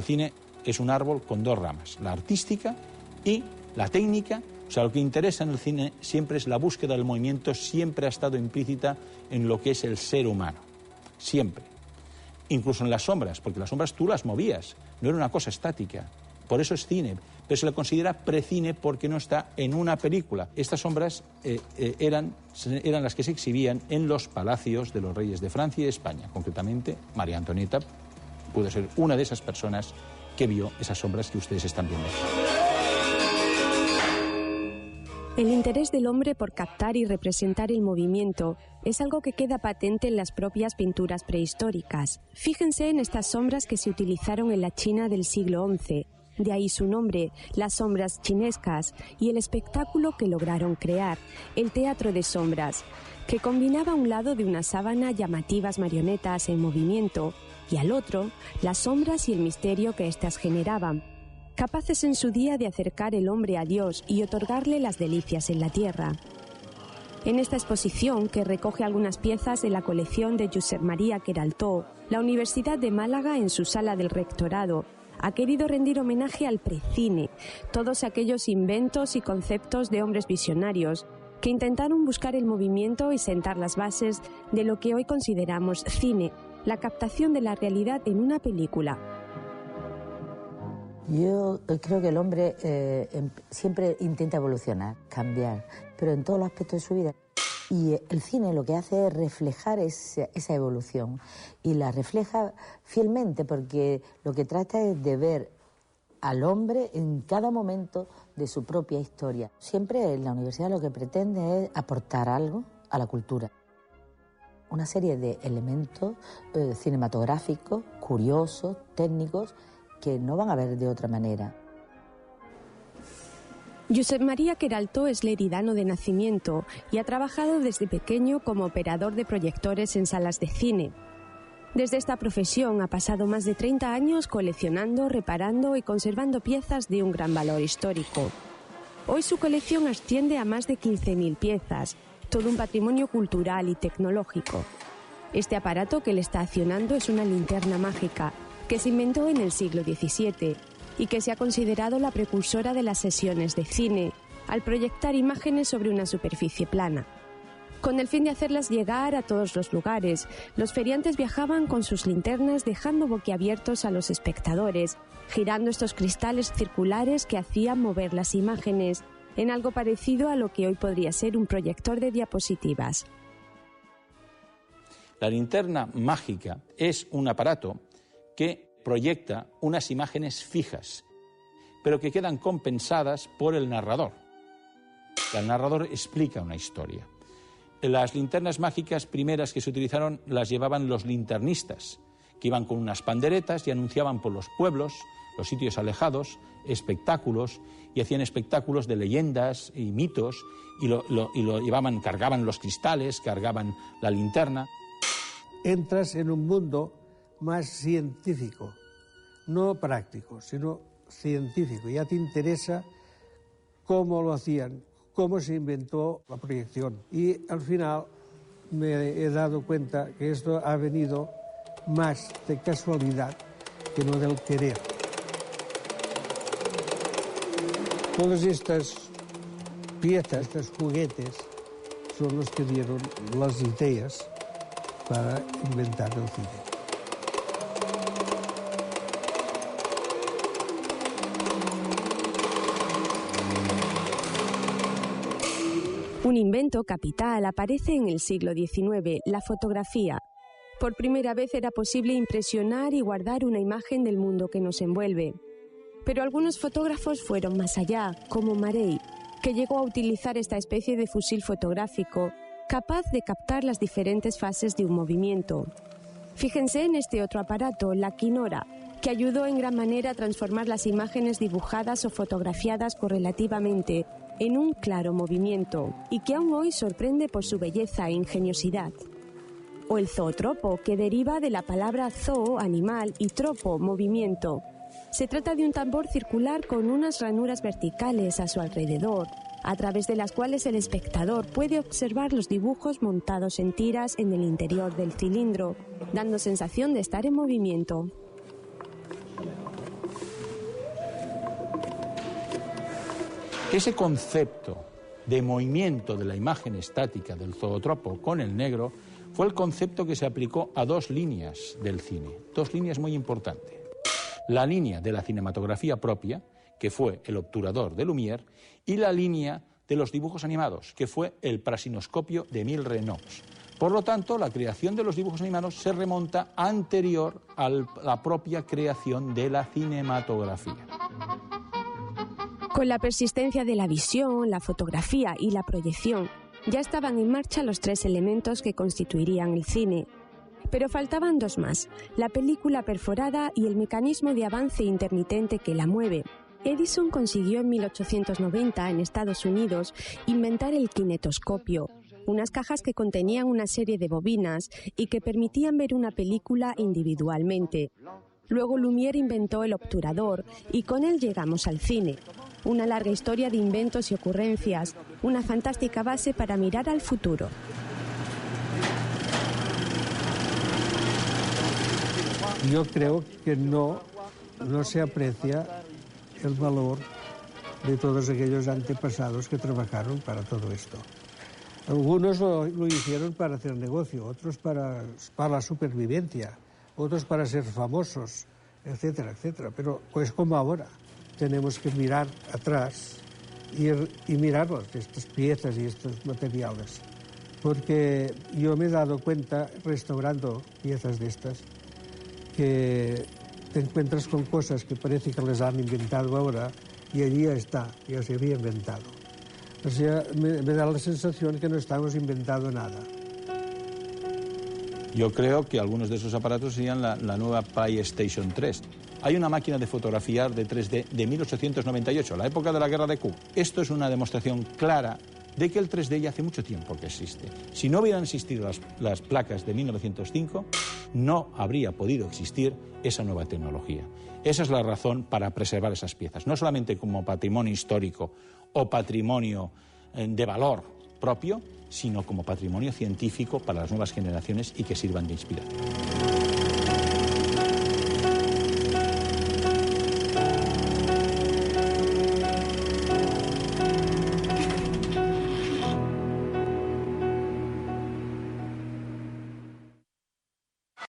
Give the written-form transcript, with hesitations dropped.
cine es un árbol con dos ramas, la artística y la técnica. O sea, lo que interesa en el cine siempre es la búsqueda del movimiento, siempre ha estado implícita en lo que es el ser humano, siempre. Incluso en las sombras, porque las sombras tú las movías, no era una cosa estática, por eso es cine, pero se le considera precine porque no está en una película. Estas sombras eran las que se exhibían en los palacios de los reyes de Francia y de España, concretamente María Antonieta pudo ser una de esas personas que vio esas sombras que ustedes están viendo. El interés del hombre por captar y representar el movimiento es algo que queda patente en las propias pinturas prehistóricas. Fíjense en estas sombras que se utilizaron en la China del siglo XI. De ahí su nombre, las sombras chinescas, y el espectáculo que lograron crear, el teatro de sombras, que combinaba a un lado de una sábana llamativas marionetas en movimiento y al otro las sombras y el misterio que éstas generaban, capaces en su día de acercar el hombre a Dios y otorgarle las delicias en la tierra. En esta exposición, que recoge algunas piezas de la colección de Josep Maria Queraltó, la Universidad de Málaga, en su sala del rectorado, ha querido rendir homenaje al precine, todos aquellos inventos y conceptos de hombres visionarios que intentaron buscar el movimiento y sentar las bases de lo que hoy consideramos cine, la captación de la realidad en una película. Yo creo que el hombre siempre intenta evolucionar, cambiar, pero en todos los aspectos de su vida. Y el cine lo que hace es reflejar esa evolución, y la refleja fielmente, porque lo que trata es de ver al hombre en cada momento de su propia historia. Siempre en la universidad lo que pretende es aportar algo a la cultura. Una serie de elementos cinematográficos, curiosos, técnicos, que no van a ver de otra manera. Josep Maria Queraltó es leridano de nacimiento y ha trabajado desde pequeño como operador de proyectores en salas de cine. Desde esta profesión ha pasado más de 30 años coleccionando, reparando y conservando piezas de un gran valor histórico. Hoy su colección asciende a más de 15.000 piezas, todo un patrimonio cultural y tecnológico. Este aparato que le está accionando es una linterna mágica que se inventó en el siglo XVII y que se ha considerado la precursora de las sesiones de cine, al proyectar imágenes sobre una superficie plana. Con el fin de hacerlas llegar a todos los lugares, los feriantes viajaban con sus linternas dejando boquiabiertos a los espectadores, girando estos cristales circulares que hacían mover las imágenes en algo parecido a lo que hoy podría ser un proyector de diapositivas. La linterna mágica es un aparato que proyecta unas imágenes fijas, pero que quedan compensadas por el narrador. El narrador explica una historia. Las linternas mágicas primeras que se utilizaron las llevaban los linternistas, que iban con unas panderetas y anunciaban por los pueblos, los sitios alejados, espectáculos, y hacían espectáculos de leyendas y mitos, y lo llevaban, cargaban los cristales, cargaban la linterna. Entras en un mundo más científico, no práctico, sino científico. Ya te interesa cómo lo hacían, cómo se inventó la proyección. Y al final me he dado cuenta que esto ha venido más de casualidad que no del querer. Todas estas piezas, estos juguetes, son los que dieron las ideas para inventar el cine. Un invento capital aparece en el siglo XIX, la fotografía. Por primera vez era posible impresionar y guardar una imagen del mundo que nos envuelve. Pero algunos fotógrafos fueron más allá, como Marey, que llegó a utilizar esta especie de fusil fotográfico, capaz de captar las diferentes fases de un movimiento. Fíjense en este otro aparato, la quinora, que ayudó en gran manera a transformar las imágenes dibujadas o fotografiadas correlativamente en un claro movimiento, y que aún hoy sorprende por su belleza e ingeniosidad. O el zootropo, que deriva de la palabra zoo, animal, y tropo, movimiento. Se trata de un tambor circular con unas ranuras verticales a su alrededor, a través de las cuales el espectador puede observar los dibujos montados en tiras en el interior del cilindro, dando sensación de estar en movimiento. Ese concepto de movimiento de la imagen estática del zoótropo con el negro fue el concepto que se aplicó a dos líneas del cine, dos líneas muy importantes. La línea de la cinematografía propia, que fue el obturador de Lumière, y la línea de los dibujos animados, que fue el prasinoscopio de Emile Renox. Por lo tanto, la creación de los dibujos animados se remonta anterior a la propia creación de la cinematografía. Con la persistencia de la visión, la fotografía y la proyección, ya estaban en marcha los tres elementos que constituirían el cine. Pero faltaban dos más, la película perforada y el mecanismo de avance intermitente que la mueve. Edison consiguió en 1890 en Estados Unidos inventar el kinetoscopio, unas cajas que contenían una serie de bobinas y que permitían ver una película individualmente. Luego Lumière inventó el obturador y con él llegamos al cine. Una larga historia de inventos y ocurrencias, una fantástica base para mirar al futuro. Yo creo que no se aprecia el valor de todos aquellos antepasados que trabajaron para todo esto. Algunos lo hicieron para hacer negocio, otros para la supervivencia, otros para ser famosos, etcétera, etcétera. Pero pues como ahora, tenemos que mirar atrás y mirarlos, estas piezas y estos materiales. Porque yo me he dado cuenta, restaurando piezas de estas, que te encuentras con cosas que parece que les han inventado ahora y allí ya se había inventado. O sea, me da la sensación que no estamos inventando nada. Yo creo que algunos de esos aparatos serían la nueva PlayStation 3. Hay una máquina de fotografiar de 3D de 1898, la época de la guerra de Cuba. Esto es una demostración clara de que el 3D ya hace mucho tiempo que existe. Si no hubieran existido las placas de 1905, no habría podido existir esa nueva tecnología. Esa es la razón para preservar esas piezas, no solamente como patrimonio histórico o patrimonio de valor propio, sino como patrimonio científico para las nuevas generaciones y que sirvan de inspiración.